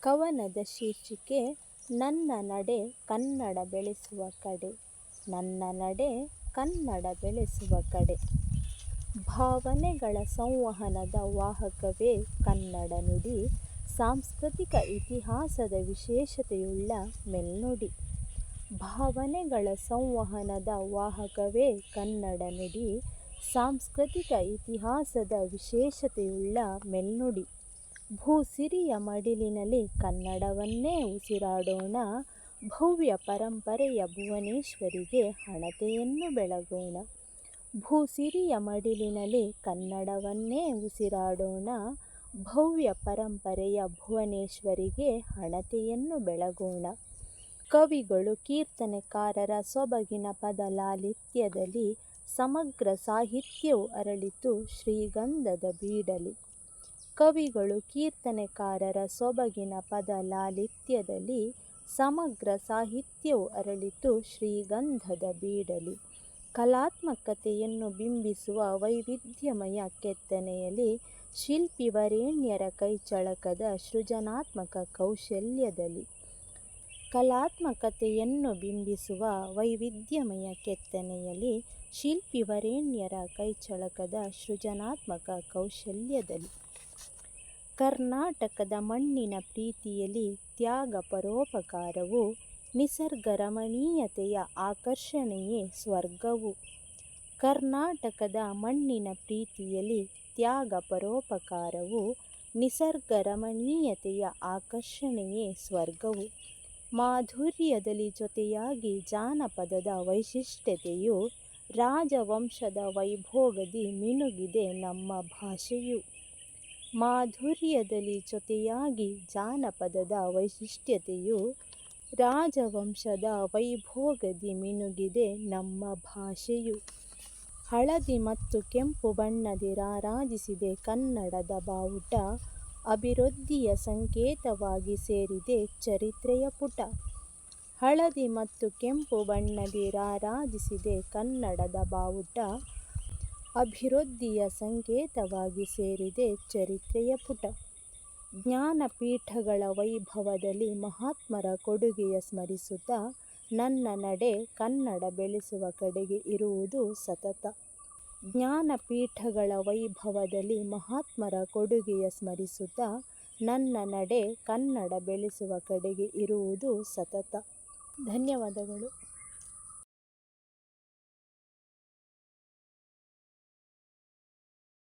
ಕವನದ ಶೀರ್ಷಿಕೆ ನನ್ನ ನಡೆ ಕನ್ನಡ ಬೆಳೆಸುವ ಕಡೆ. ನನ್ನ ನಡೆ ಕನ್ನಡ ಬೆಳೆಸುವ ಕಡೆ. ಭಾವನೆಗಳ ಸಂವಹನದ ವಾಹಕವೇ ಕನ್ನಡ ನುಡಿ. ಸಾಂಸ್ಕೃತಿಕ ಇತಿಹಾಸದ ವಿಶೇಷತೆಯುಳ್ಳ ಮೆಲ್ನುಡಿ. ಭಾವನೆಗಳ ಸಂವಹನದ ವಾಹಕವೇ ಕನ್ನಡ ನುಡಿ. ಸಾಂಸ್ಕೃತಿಕ ಇತಿಹಾಸದ ವಿಶೇಷತೆಯುಳ್ಳ ಮೆಲ್ನುಡಿ. ಭೂಸಿರಿಯ ಮಡಿಲಿನಲ್ಲಿ ಕನ್ನಡವನ್ನೇ ಉಸಿರಾಡೋಣ. ಭವ್ಯ ಪರಂಪರೆಯ ಭುವನೇಶ್ವರಿಗೆ ಹಣತೆಯನ್ನು ಬೆಳಗೋಣ. ಭೂಸಿರಿಯ ಮಡಿಲಿನಲ್ಲಿ ಕನ್ನಡವನ್ನೇ ಉಸಿರಾಡೋಣ. ಭವ್ಯ ಪರಂಪರೆಯ ಭುವನೇಶ್ವರಿಗೆ ಹಣತೆಯನ್ನು ಬೆಳಗೋಣ. ಕವಿಗಳು ಕೀರ್ತನೆಕಾರರ ಸೊಬಗಿನ ಪದ ಲಾಲಿತ್ಯದಲ್ಲಿ ಸಮಗ್ರ ಸಾಹಿತ್ಯವು ಅರಳಿತು ಶ್ರೀಗಂಧದ ಬೀಡಲಿ. ಕವಿಗಳು ಕೀರ್ತನೆಕಾರರ ಸೊಬಗಿನ ಪದ ಲಾಲಿತ್ಯದಲ್ಲಿ ಸಮಗ್ರ ಸಾಹಿತ್ಯವು ಅರಳಿತು ಶ್ರೀಗಂಧದ ಬೀಡಲಿ. ಕಲಾತ್ಮಕತೆಯನ್ನು ಬಿಂಬಿಸುವ ವೈವಿಧ್ಯಮಯ ಕೆತ್ತನೆಯಲ್ಲಿ ಶಿಲ್ಪಿವರೇಣ್ಯರ ಕೈಚಳಕದ ಸೃಜನಾತ್ಮಕ ಕೌಶಲ್ಯದಲ್ಲಿ. ಕಲಾತ್ಮಕತೆಯನ್ನು ಬಿಂಬಿಸುವ ವೈವಿಧ್ಯಮಯ ಕೆತ್ತನೆಯಲ್ಲಿ ಶಿಲ್ಪಿವರೇಣ್ಯರ ಕೈಚಳಕದ ಸೃಜನಾತ್ಮಕ ಕೌಶಲ್ಯದಲ್ಲಿ. ಕರ್ನಾಟಕದ ಮಣ್ಣಿನ ಪ್ರೀತಿಯಲ್ಲಿ ತ್ಯಾಗ ಪರೋಪಕಾರವು ನಿಸರ್ಗ ರಮಣೀಯತೆಯ ಆಕರ್ಷಣೆಯೇ ಸ್ವರ್ಗವು. ಕರ್ನಾಟಕದ ಮಣ್ಣಿನ ಪ್ರೀತಿಯಲ್ಲಿ ತ್ಯಾಗ ಪರೋಪಕಾರವು ನಿಸರ್ಗ ರಮಣೀಯತೆಯ ಆಕರ್ಷಣೆಯೇ ಸ್ವರ್ಗವು. ಮಾಧುರ್ಯದಲ್ಲಿ ಜೊತೆಯಾಗಿ ಜಾನಪದದ ವೈಶಿಷ್ಟ್ಯತೆಯು ರಾಜವಂಶದ ವೈಭೋಗದಿ ಮಿನುಗಿದೆ ನಮ್ಮ ಭಾಷೆಯು. ಮಾಧುರ್ಯದಲ್ಲಿ ಜೊತೆಯಾಗಿ ಜಾನಪದದ ವೈಶಿಷ್ಟ್ಯತೆಯು ರಾಜವಂಶದ ವೈಭೋಗದಿ ಮಿನುಗಿದೆ ನಮ್ಮ ಭಾಷೆಯು. ಹಳದಿ ಮತ್ತು ಕೆಂಪು ಬಣ್ಣದಿ ರಾರಾಜಿಸಿದೆ ಕನ್ನಡದ ಬಾವುಟ. ಅಭಿವೃದ್ಧಿಯ ಸಂಕೇತವಾಗಿ ಸೇರಿದೆ ಚರಿತ್ರೆಯ ಪುಟ. ಹಳದಿ ಮತ್ತು ಕೆಂಪು ಬಣ್ಣದಿ ರಾರಾಜಿಸಿದೆ ಕನ್ನಡದ ಬಾವುಟ. ಅಭಿವೃದ್ಧಿಯ ಸಂಕೇತವಾಗಿ ಸೇರಿದೆ ಚರಿತ್ರೆಯ ಪುಟ. ಜ್ಞಾನಪೀಠಗಳ ವೈಭವದಲ್ಲಿ ಮಹಾತ್ಮರ ಕೊಡುಗೆಯ ಸ್ಮರಿಸುತ್ತಾ ನನ್ನ ನಡೆ ಕನ್ನಡ ಬೆಳೆಸುವ ಕಡೆಗೆ ಇರುವುದು ಸತತ. ಜ್ಞಾನಪೀಠಗಳ ವೈಭವದಲ್ಲಿ ಮಹಾತ್ಮರ ಕೊಡುಗೆಯ ಸ್ಮರಿಸುತ್ತಾ ನನ್ನ ನಡೆ ಕನ್ನಡ ಬೆಳೆಸುವ ಕಡೆಗೆ ಇರುವುದು ಸತತ. ಧನ್ಯವಾದಗಳು.